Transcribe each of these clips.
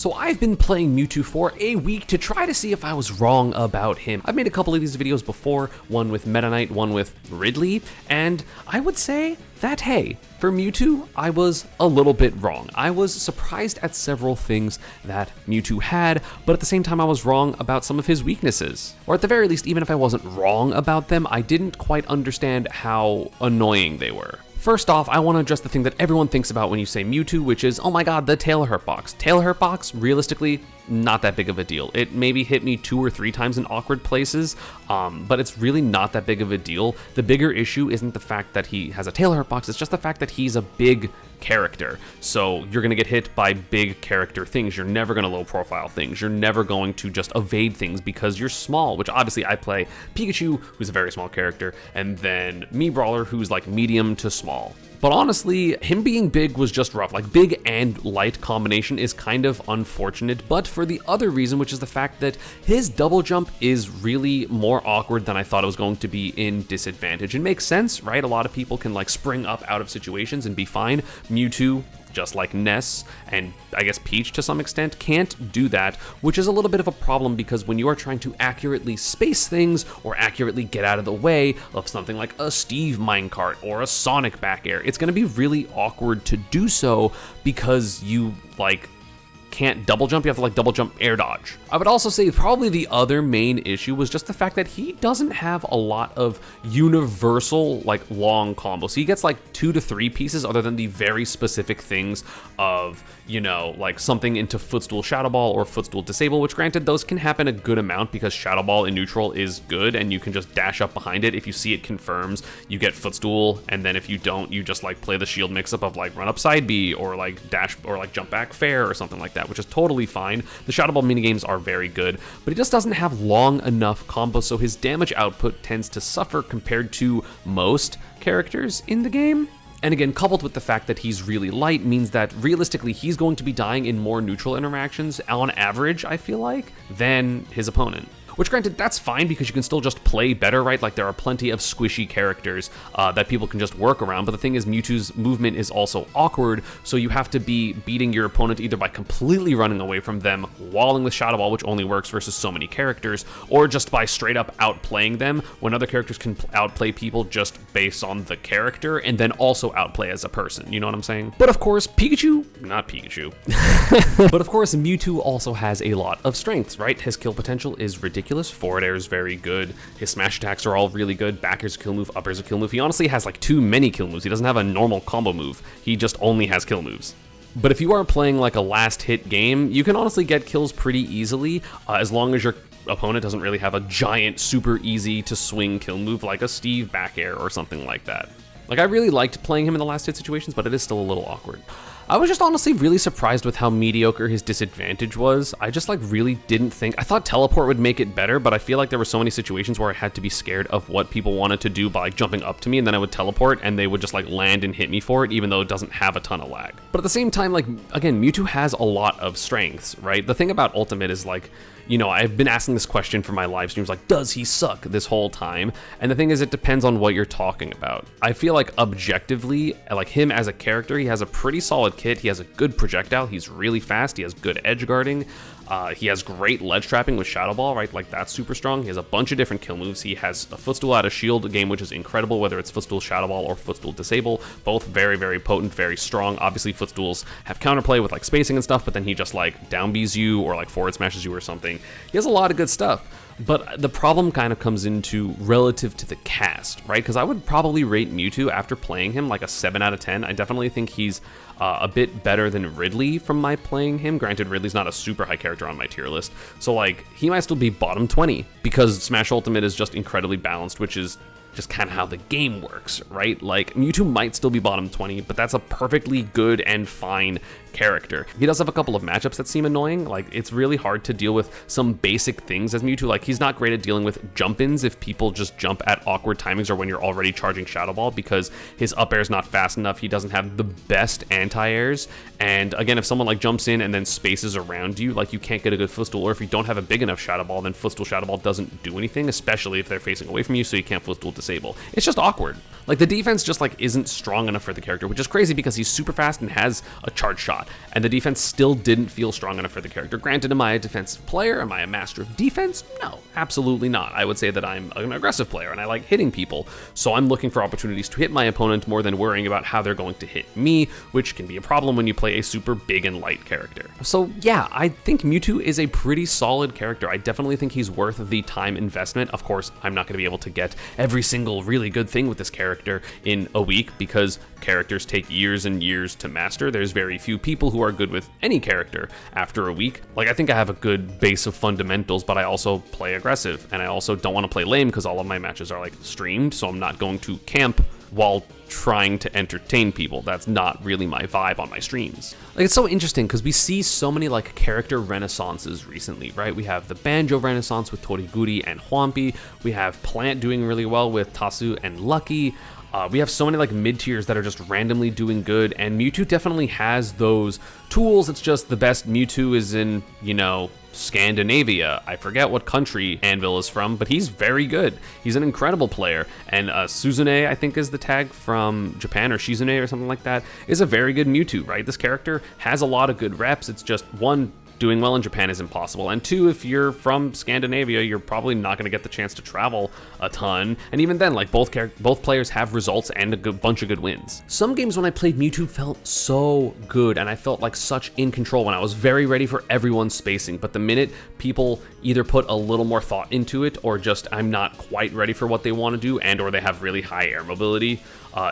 So I've been playing Mewtwo for a week to try to see if I was wrong about him. I've made a couple of these videos before, one with Meta Knight, one with Ridley, and I would say that, hey, for Mewtwo, I was a little bit wrong. I was surprised at several things that Mewtwo had, but at the same time I was wrong about some of his weaknesses. Or at the very least, even if I wasn't wrong about them, I didn't quite understand how annoying they were. First off, I want to address the thing that everyone thinks about when you say Mewtwo, which is, oh my god, the tail hurt box. Tail hurt box, realistically, not that big of a deal. It maybe hit me 2 or 3 times in awkward places, but it's really not that big of a deal. The bigger issue isn't the fact that he has a tail hurt box, it's just the fact that he's a big character. So you're going to get hit by big character things. You're never going to low profile things. You're never going to just evade things because you're small, which obviously I play Pikachu, who's a very small character, and then Me Brawler, who's like medium to small. But honestly, him being big was just rough. Like, big and light combination is kind of unfortunate, but for the other reason, which is the fact that his double jump is really more awkward than I thought it was going to be in Disadvantage. It makes sense, right? A lot of people can like spring up out of situations and be fine. Mewtwo, just like Ness, and I guess Peach to some extent, can't do that, which is a little bit of a problem because when you are trying to accurately space things or accurately get out of the way of something like a Steve minecart or a Sonic back air, it's going to be really awkward to do so because you like can't double jump, you have to like double jump air dodge. I would also say probably the other main issue was just the fact that he doesn't have a lot of universal like long combos. He gets like 2 to 3 pieces other than the very specific things of, you know, like something into Footstool Shadow Ball or Footstool Disable, which granted those can happen a good amount because Shadow Ball in neutral is good and you can just dash up behind it. If you see it confirms, you get Footstool, and then if you don't, you just like play the shield mix up of like run up side B or like dash or like jump back fair or something like that, which is totally fine. The Shadow Ball minigames are very good, but he just doesn't have long enough combos, so his damage output tends to suffer compared to most characters in the game. And again, coupled with the fact that he's really light means that realistically he's going to be dying in more neutral interactions on average, I feel like, than his opponent. Which granted, that's fine because you can still just play better, right? Like there are plenty of squishy characters that people can just work around, but the thing is Mewtwo's movement is also awkward, so you have to be beating your opponent either by completely running away from them, walling with Shadow Ball, which only works versus so many characters, or just by straight up outplaying them when other characters can outplay people just based on the character and then also outplay as a person, you know what I'm saying? But of course, not Pikachu, but of course Mewtwo also has a lot of strengths, right? His kill potential is ridiculous. Forward air is very good. His smash attacks are all really good. Back air's a kill move, up air's a kill move. He honestly has like too many kill moves. He doesn't have a normal combo move. He just only has kill moves. But if you are playing like a last hit game, you can honestly get kills pretty easily as long as your opponent doesn't really have a giant, super easy to swing kill move like a Steve back air or something like that. Like, I really liked playing him in the last hit situations, but it is still a little awkward. I was just honestly really surprised with how mediocre his disadvantage was. I just like really didn't think, I thought teleport would make it better, but I feel like there were so many situations where I had to be scared of what people wanted to do by like jumping up to me, and then I would teleport and they would just like land and hit me for it, even though it doesn't have a ton of lag. But at the same time, like, again, Mewtwo has a lot of strengths, right? The thing about Ultimate is like, you know, I've been asking this question for my live streams, like, does he suck this whole time? And the thing is, it depends on what you're talking about. I feel like objectively, like him as a character, he has a pretty solid kit. He has a good projectile. He's really fast. He has good edge guarding. He has great ledge trapping with Shadow Ball, right? Like, that's super strong. He has a bunch of different kill moves. He has a Footstool out of shield game, which is incredible, whether it's Footstool Shadow Ball or Footstool Disable. Both very, very potent, very strong. Obviously, Footstools have counterplay with like spacing and stuff, but then he just like down Bs you or like forward smashes you or something. He has a lot of good stuff. But the problem kind of comes into relative to the cast, right? Because I would probably rate Mewtwo after playing him like a 7 out of 10. I definitely think he's a bit better than Ridley from my playing him. Granted, Ridley's not a super high character on my tier list. So like, he might still be bottom 20 because Smash Ultimate is just incredibly balanced, which is just kind of how the game works, right? Like, Mewtwo might still be bottom 20, but that's a perfectly good and fine character. He does have a couple of matchups that seem annoying. Like, it's really hard to deal with some basic things as Mewtwo. Like, he's not great at dealing with jump-ins if people just jump at awkward timings or when you're already charging Shadow Ball, because his up air is not fast enough. He doesn't have the best anti-airs. And again, if someone like jumps in and then spaces around you, like, you can't get a good Footstool, or if you don't have a big enough Shadow Ball, then Footstool Shadow Ball doesn't do anything, especially if they're facing away from you, so you can't Footstool disable. It's just awkward. Like, the defense just like isn't strong enough for the character, which is crazy because he's super fast and has a charge shot, and the defense still didn't feel strong enough for the character. Granted, am I a defensive player? Am I a master of defense? No, absolutely not. I would say that I'm an aggressive player and I like hitting people, so I'm looking for opportunities to hit my opponent more than worrying about how they're going to hit me, which can be a problem when you play a super big and light character. So yeah, I think Mewtwo is a pretty solid character. I definitely think he's worth the time investment. Of course, I'm not going to be able to get every single really good thing with this character in a week because characters take years and years to master. There's very few people who are good with any character after a week. Like, I think I have a good base of fundamentals, but I also play aggressive, and I also don't want to play lame because all of my matches are like streamed, so I'm not going to camp while trying to entertain people. That's not really my vibe on my streams. Like, it's so interesting because we see so many like character renaissances recently, right? We have the Banjo renaissance with Toriguri and Hwampi. We have Plant doing really well with Tasu and Lucky. We have so many like mid-tiers that are just randomly doing good, and Mewtwo definitely has those tools. It's just the best Mewtwo is in, you know, Scandinavia. I forget what country Anvil is from, but he's very good. He's an incredible player. And Suzune, I think is the tag from Japan, or Shizune or something like that, is a very good Mewtwo, right? This character has a lot of good reps. It's just, one, doing well in Japan is impossible, and two, if you're from Scandinavia, you're probably not going to get the chance to travel a ton, and even then, like, both players have results and a bunch of good wins. Some games when I played Mewtwo felt so good, and I felt like such in control when I was very ready for everyone's spacing, but the minute people either put a little more thought into it, or just I'm not quite ready for what they want to do, and or they have really high air mobility,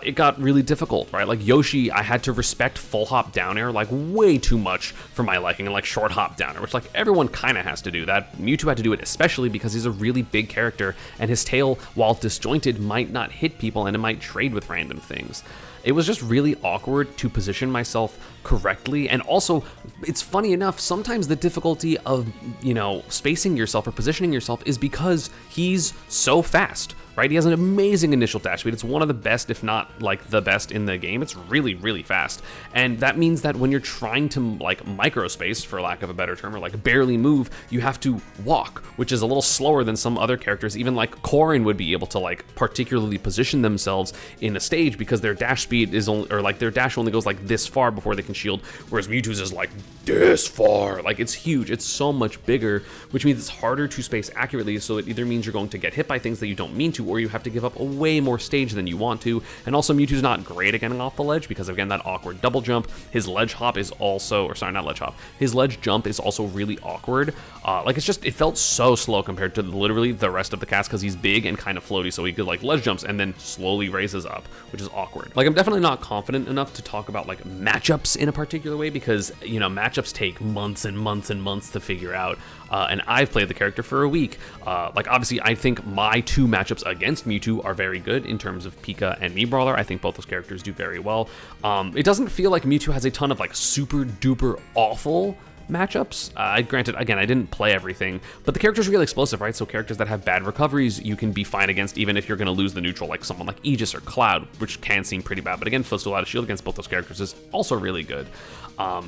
it got really difficult, right? Like Yoshi, I had to respect full hop down air like way too much for my liking, and like short hop down air, which like everyone kind of has to do that. Mewtwo had to do it especially because he's a really big character, and his tail, while disjointed, might not hit people, and it might trade with random things. It was just really awkward to position myself correctly, and also, it's funny enough, sometimes the difficulty of, you know, spacing yourself or positioning yourself is because he's so fast, right? He has an amazing initial dash speed. It's one of the best, if not like the best in the game. It's really, really fast. And that means that when you're trying to like microspace, for lack of a better term, or like barely move, you have to walk, which is a little slower than some other characters. Even like Korin would be able to like particularly position themselves in a stage because their dash speed is only, or like their dash only goes like this far before they can shield, whereas Mewtwo's is like this far. Like, it's huge. It's so much bigger, which means it's harder to space accurately. So it either means you're going to get hit by things that you don't mean to, or you have to give up a way more stage than you want to. And also, Mewtwo's not great at getting off the ledge because, again, that awkward double jump. His ledge hop is also, or sorry, not ledge hop, his ledge jump is also really awkward. Like, it's just, it felt so slow compared to literally the rest of the cast because he's big and kind of floaty, so he could like ledge jumps and then slowly raises up, which is awkward. Like, I'm definitely not confident enough to talk about like matchups in a particular way because, you know, matchups take months and months and months to figure out. And I've played the character for a week. Like, obviously, I think my two matchups against Mewtwo are very good in terms of Pika and Mii Brawler. I think both those characters do very well. It doesn't feel like Mewtwo has a ton of like super duper awful matchups. Granted, again, I didn't play everything, but the character's really explosive, right? So characters that have bad recoveries, you can be fine against, even if you're going to lose the neutral, like someone like Aegis or Cloud, which can seem pretty bad. But again, Footstool out of shield against both those characters is also really good.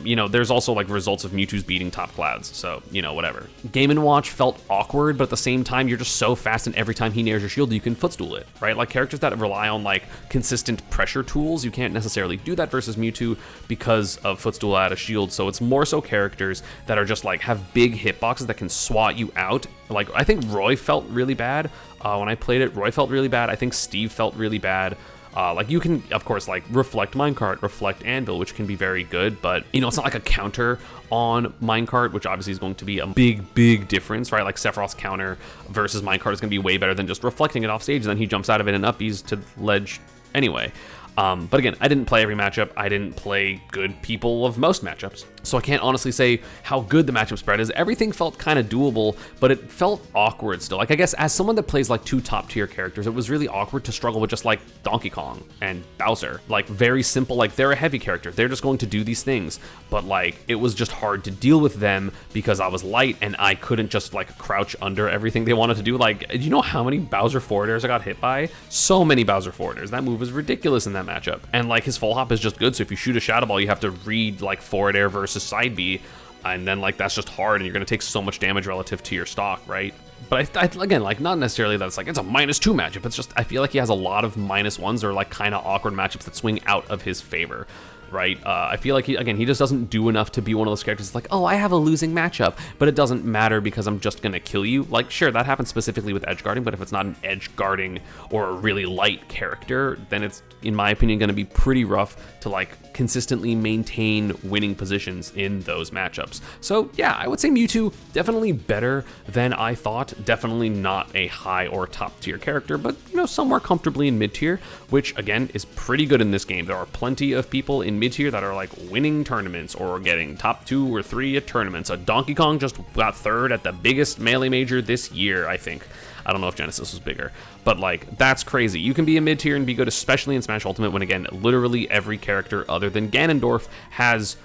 You know, there's also like results of Mewtwo's beating top Clouds, so, you know, whatever. Game & Watch felt awkward, but at the same time, you're just so fast, and every time he nairs your shield, you can footstool it, right? Like, characters that rely on like consistent pressure tools, you can't necessarily do that versus Mewtwo because of footstool out of shield. So it's more so characters that are just like have big hitboxes that can swat you out. Like, I think Roy felt really bad when I played it. Roy felt really bad. I think Steve felt really bad. Like, you can, of course, like, reflect Minecart, reflect Anvil, which can be very good, but, you know, it's not like a counter on Minecart, which obviously is going to be a big, big difference, right? Like, Sephiroth's counter versus Minecart is going to be way better than just reflecting it off stage, and then he jumps out of it and uppies to ledge anyway. But again, I didn't play every matchup. I didn't play good people of most matchups. So I can't honestly say how good the matchup spread is. Everything felt kind of doable, but it felt awkward still. Like, I guess as someone that plays like two top tier characters, it was really awkward to struggle with just like Donkey Kong and Bowser. Like, very simple, like, they're a heavy character. They're just going to do these things. But like, it was just hard to deal with them because I was light and I couldn't just like crouch under everything they wanted to do. Like, do you know how many Bowser forward airs I got hit by? So many Bowser forward airs. That move is ridiculous in that matchup. And like, his full hop is just good, so if you shoot a Shadow Ball, you have to read like forward air versus side B, and then like that's just hard, and you're going to take so much damage relative to your stock, right? But again, like, not necessarily that it's like it's a -2 matchup. It's just I feel like he has a lot of -1s or like kind of awkward matchups that swing out of his favor, right? I feel like he just doesn't do enough to be one of those characters that's like, oh, I have a losing matchup, but it doesn't matter because I'm just gonna kill you. Like, sure, that happens specifically with edge guarding, but if it's not an edge guarding or a really light character, then it's, in my opinion, gonna be pretty rough to like consistently maintain winning positions in those matchups. So yeah, I would say Mewtwo definitely better than I thought. Definitely not a high or top tier character, but you know, somewhere comfortably in mid tier, which again is pretty good in this game. There are plenty of people in mid tier that are like winning tournaments or getting top 2 or 3 at tournaments. Donkey Kong just got 3rd at the biggest Melee Major this year, I think. I don't know if Genesis was bigger, but like, that's crazy. You can be a mid tier and be good, especially in Smash Ultimate, when again, literally every character other than Ganondorf has,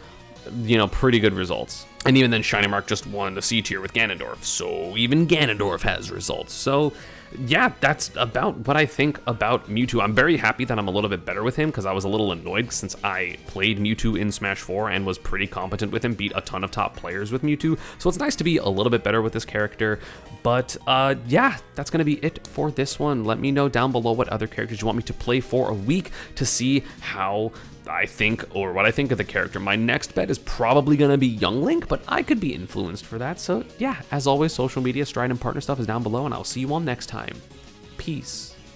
you know, pretty good results. And even then, Shiny Mark just won the C tier with Ganondorf, so even Ganondorf has results. So yeah, that's about what I think about Mewtwo. I'm very happy that I'm a little bit better with him, because I was a little annoyed since I played Mewtwo in Smash 4 and was pretty competent with him, beat a ton of top players with Mewtwo. So it's nice to be a little bit better with this character. But yeah, that's going to be it for this one. Let me know down below what other characters you want me to play for a week to see how I think, or what I think of the character. My next bet is probably going to be Young Link, but I could be influenced for that. So yeah, as always, social media, Stride, and partner stuff is down below, and I'll see you all next time. Peace.